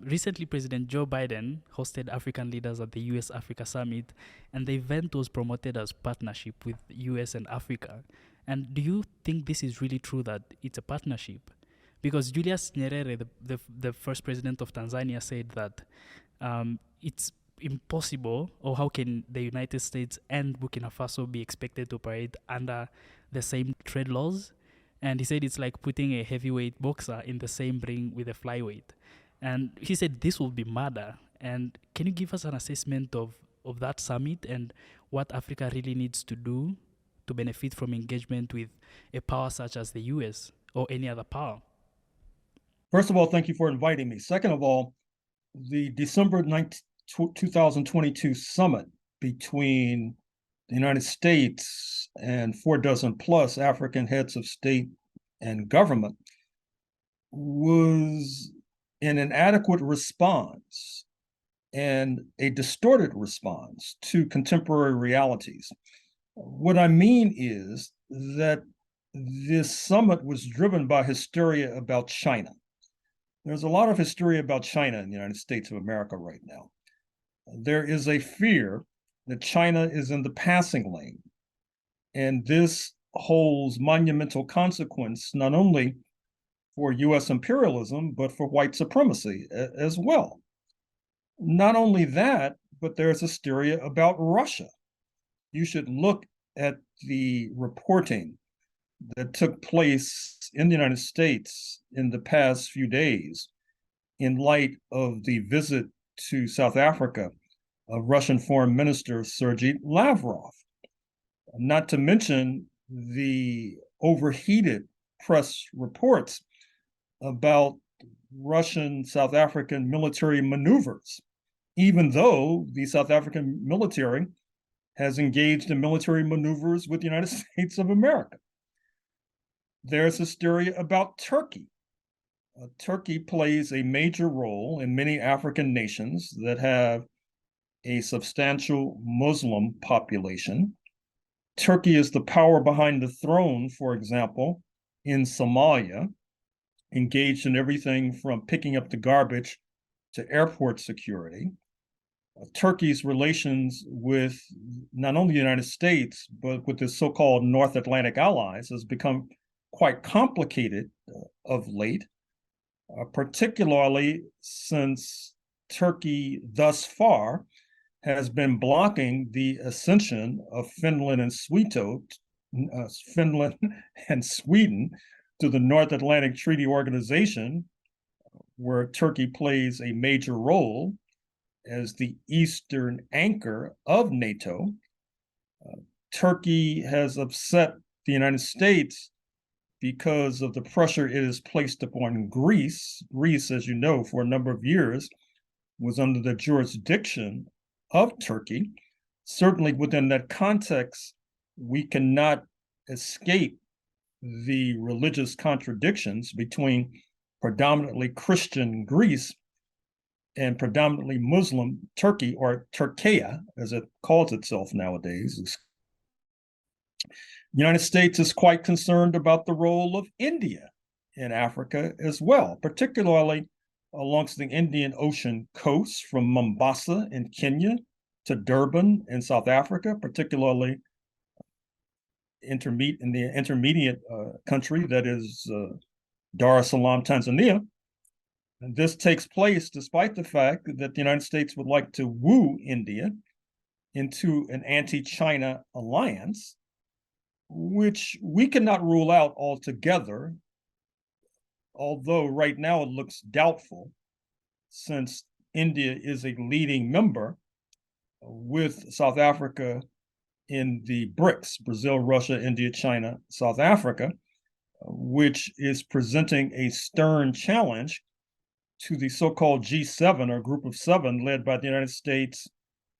recently President Joe Biden hosted African leaders at the U.S.-Africa Summit, and the event was promoted as partnership with U.S. and Africa. And do you think this is really true that it's a partnership? Because Julius Nyerere, the first president of Tanzania, said that it's impossible, or how can the United States and Burkina Faso be expected to operate under the same trade laws? And he said it's like putting a heavyweight boxer in the same ring with a flyweight. And he said this will be murder. And can you give us an assessment of that summit and what Africa really needs to do to benefit from engagement with a power such as the US or any other power? First of all, thank you for inviting me. Second of all, the December 2022 summit between the United States and 4 dozen plus African heads of state and government was an inadequate response and a distorted response to contemporary realities. What I mean is that this summit was driven by hysteria about China. There's a lot of hysteria about China in the United States of America right now. There is a fear that China is in the passing lane, and this holds monumental consequence not only for US imperialism, but for white supremacy as well. Not only that, but there's hysteria about Russia. You should look at the reporting that took place in the United States in the past few days in light of the visit to South Africa of Russian Foreign Minister Sergei Lavrov, not to mention the overheated press reports about Russian South African military maneuvers, even though the South African military has engaged in military maneuvers with the United States of America. There's hysteria about Turkey. Turkey plays a major role in many African nations that have a substantial Muslim population. Turkey is the power behind the throne, for example, in Somalia, engaged in everything from picking up the garbage to airport security. Turkey's relations with not only the United States, but with the so-called North Atlantic allies has become quite complicated of late, particularly since Turkey thus far has been blocking the ascension of Finland and Sweden to the North Atlantic Treaty Organization, where Turkey plays a major role as the eastern anchor of NATO. Turkey has upset the United States because of the pressure it has placed upon Greece. Greece, as you know, for a number of years was under the jurisdiction of Turkey. Certainly within that context, we cannot escape the religious contradictions between predominantly Christian Greece and predominantly Muslim Turkey, or Turkey, as it calls itself nowadays. The United States is quite concerned about the role of India in Africa as well, particularly alongst the Indian Ocean coast from Mombasa in Kenya to Durban in South Africa, particularly in the intermediate country that is Dar es Salaam, Tanzania. And this takes place despite the fact that the United States would like to woo India into an anti-China alliance, which we cannot rule out altogether, although right now it looks doubtful, since India is a leading member with South Africa in the BRICS, Brazil, Russia, India, China, South Africa, which is presenting a stern challenge to the so-called G7, or Group of Seven, led by the United States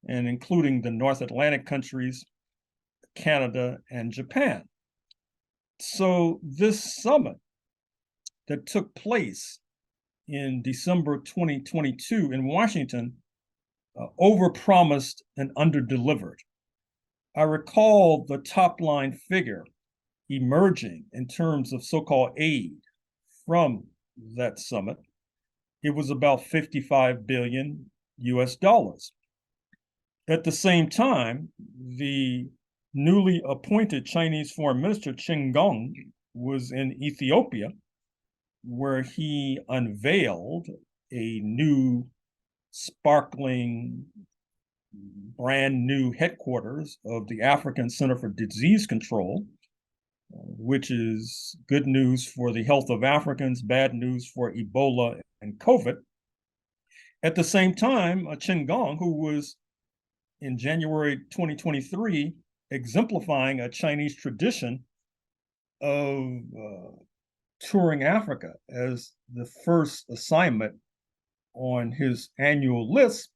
and including the North Atlantic countries, Canada, and Japan. So this summit that took place in December 2022 in Washington overpromised and underdelivered. I recall the top line figure emerging in terms of so-called aid from that summit it was about 55 billion US dollars. At the same time, the newly appointed Chinese Foreign Minister Qin Gong was in Ethiopia, where he unveiled a new, sparkling, brand new headquarters of the African Center for Disease Control, which is good news for the health of Africans, bad news for Ebola and COVID. At the same time, Qin Gong, who was in January 2023 exemplifying a Chinese tradition of touring Africa as the first assignment on his annual list,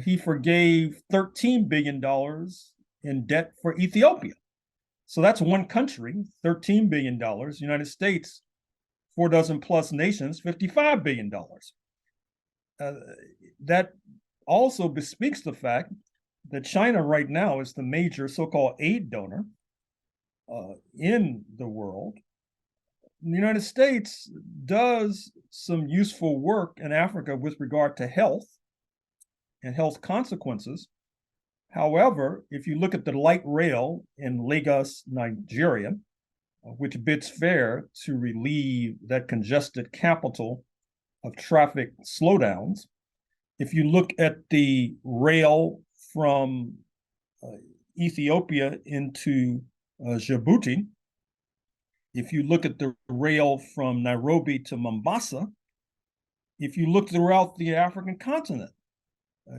he forgave $13 billion in debt for Ethiopia. So that's one country, $13 billion. United States, 4 dozen plus nations, $55 billion. That also bespeaks the fact that China right now is the major so-called aid donor in the world. The United States does some useful work in Africa with regard to health and health consequences. However, if you look at the light rail in Lagos, Nigeria, which bids fair to relieve that congested capital of traffic slowdowns, if you look at the rail from Ethiopia into Djibouti, if you look at the rail from Nairobi to Mombasa, if you look throughout the African continent,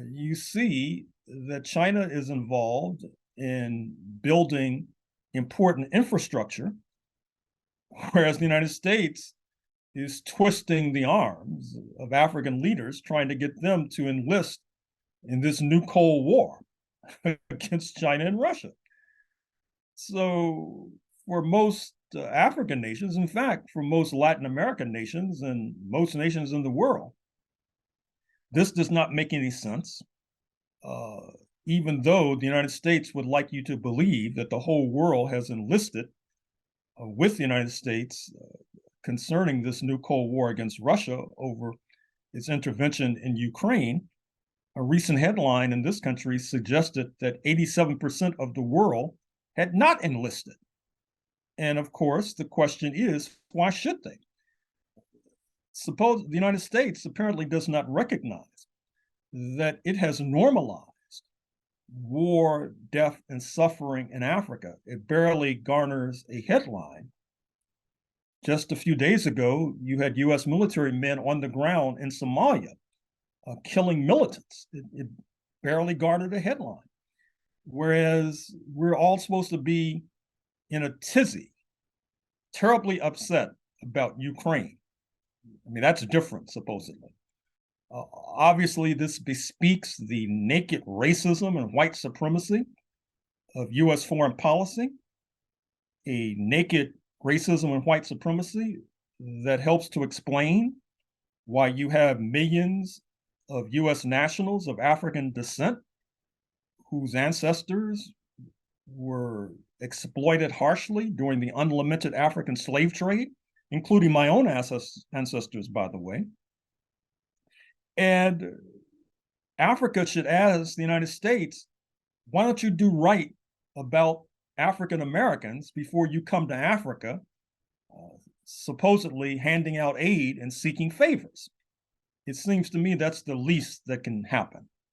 you see that China is involved in building important infrastructure, whereas the United States is twisting the arms of African leaders, trying to get them to enlist in this new Cold War against China and Russia. So for most African nations, in fact, for most Latin American nations and most nations in the world, this does not make any sense, even though the United States would like you to believe that the whole world has enlisted with the United States concerning this new Cold War against Russia over its intervention in Ukraine. A recent headline in this country suggested that 87% of the world had not enlisted. And of course, the question is, why should they? Suppose the United States apparently does not recognize that it has normalized war, death, and suffering in Africa. It barely garners a headline. Just a few days ago, you had U.S. military men on the ground in Somalia killing militants. It barely garnered a headline. Whereas we're all supposed to be in a tizzy, terribly upset about Ukraine. I mean, that's different, supposedly. Obviously, this bespeaks the naked racism and white supremacy of U.S. foreign policy, a naked racism and white supremacy that helps to explain why you have millions of U.S. nationals of African descent whose ancestors were exploited harshly during the unlimited African slave trade, including my own ancestors, by the way. And Africa should ask the United States, why don't you do right about African Americans before you come to Africa, supposedly handing out aid and seeking favors? It seems to me that's the least that can happen.